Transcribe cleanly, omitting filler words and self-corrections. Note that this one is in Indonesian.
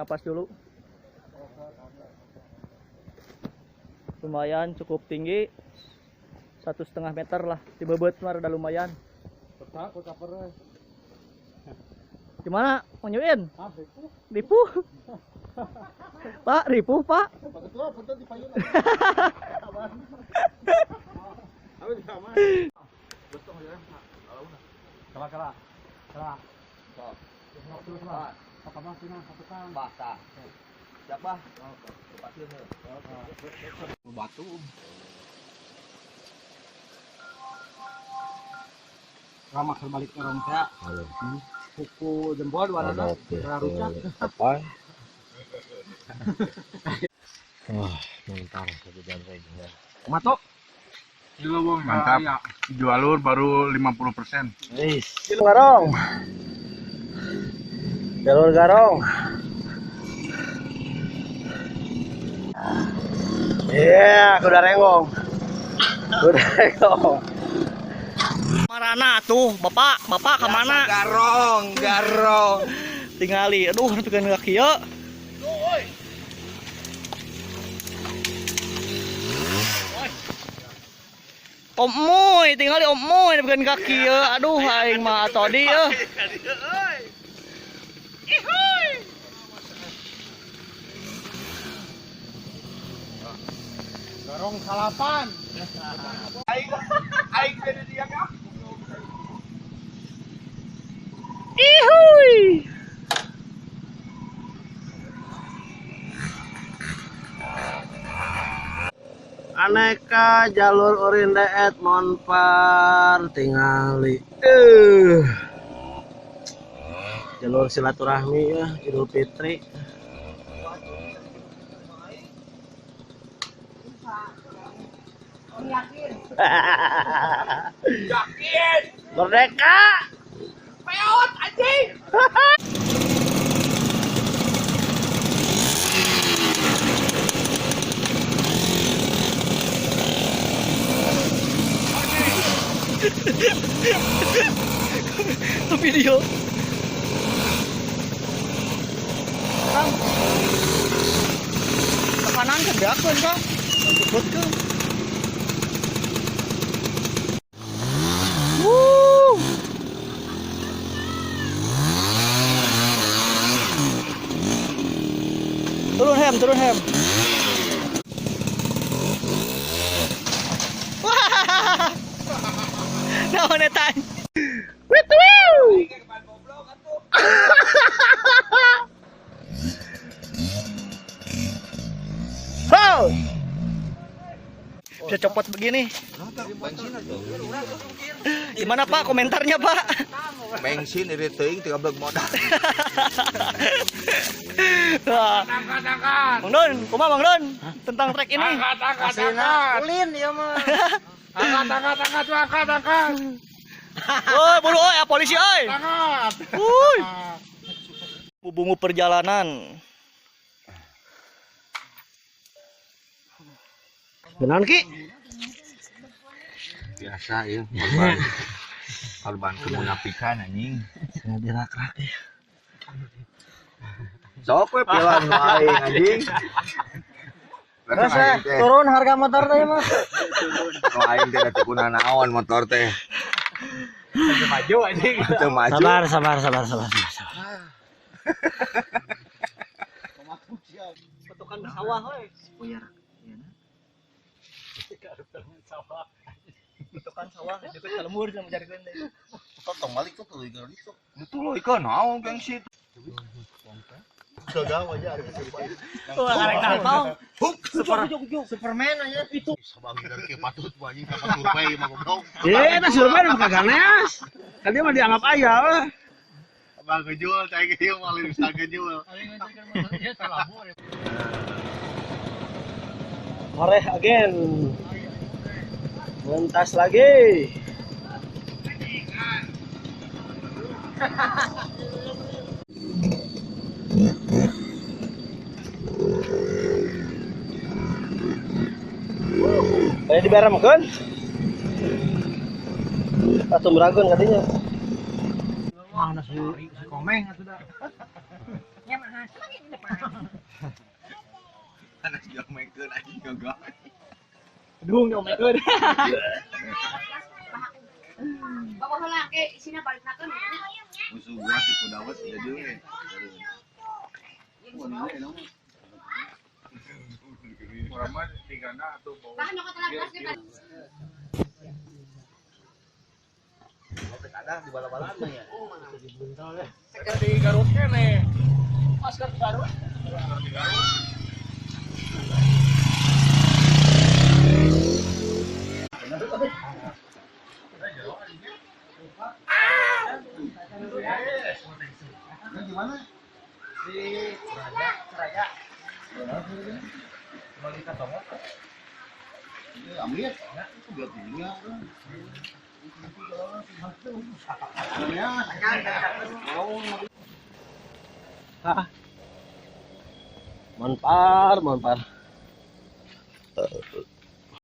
Napas dulu. Lumayan cukup tinggi, 1,5 meter lah. Di bebet mah udah lumayan. Gimana, mau nyuin? Ripu? Pak, ripu pak? Siapa? Batu. Ramah terbalik ke rompea. Kuku jempol dua nana. Rusak. Apa? Wah, mantap satu jangkrik. Matok. Mantap. Jualur baru 50%. Jalur garong. Jalur garong. Iya, kuda renggong. Kuda renggong. Marana tuh, bapak kemana? Garong. Tingali, aduh, pegang kaki ya. Om Moy, tingali Om Moy pegang kaki ya. Aduh, aing mah tadi ya. Garong salapan. Aing jadi dia kan. Ihuy. Aneka jalur urin deet monpar tingali. Jalur silaturahmi ya, Idul Fitri. Yakin. Merdeka. Peot anjing. Video. Kang. Tekanan kebeakun Kang. Cepet Kang. Turun hem. Wah. Naon eta? Wiu. Ho. Bisa copot begini. Gimana Pak komentarnya Pak? Bensin irit teuing 13 modal. Bang Don, kumaha Bang Don tentang trek ini? Angkat. Ulin ya mah. Angkat. Woi, buru oi, polisi oi. Angkat. Wuih. Bungu perjalanan. Benar Ki? Biasa ya, korban kemunafikan anjing. Dirak-rak ya. Sok we pilan aing anjing. Terus turun harga motor teh Mas. Nu aing teh da tukuna naon motor teh. Maju anjing. Teu maju. Sabar. Petukan sawah we. Oh ya. Petukan sawah deket ka lembur sama jarikeun teh. Totong balik tuh tuluy geus itu. Tuluy ka naon gengsi. Segawa aja ada kesempatan. Wah, karek tangkong. Superman aja itu. Sabagi dari ke patut anjing ka survei mah goblok. Eta survei mah kaganeas. Kan dia mah dianggap aya weh. Abang ngejual cai kieu mah lain bisa ngejual. Mareh again. Mentas lagi. Kayak diberem kan? Atau meragun katanya. Mana si komeng atuh da. Anak juga maker lagi enggak. Dung dong maker. Bawa heula ke isina balik nakeun. Musuh gua tipu dawet jadi we. Murah tigana atuh bawa. Tahan nyokot telat kan. Ada di bala-balaan mah ya. Seker di Garut kene. Masker di Garut. Masker di Garut. Gimana? Di Seraja. Mau kita tongok. Ambil ya. Biar dia. Monpar.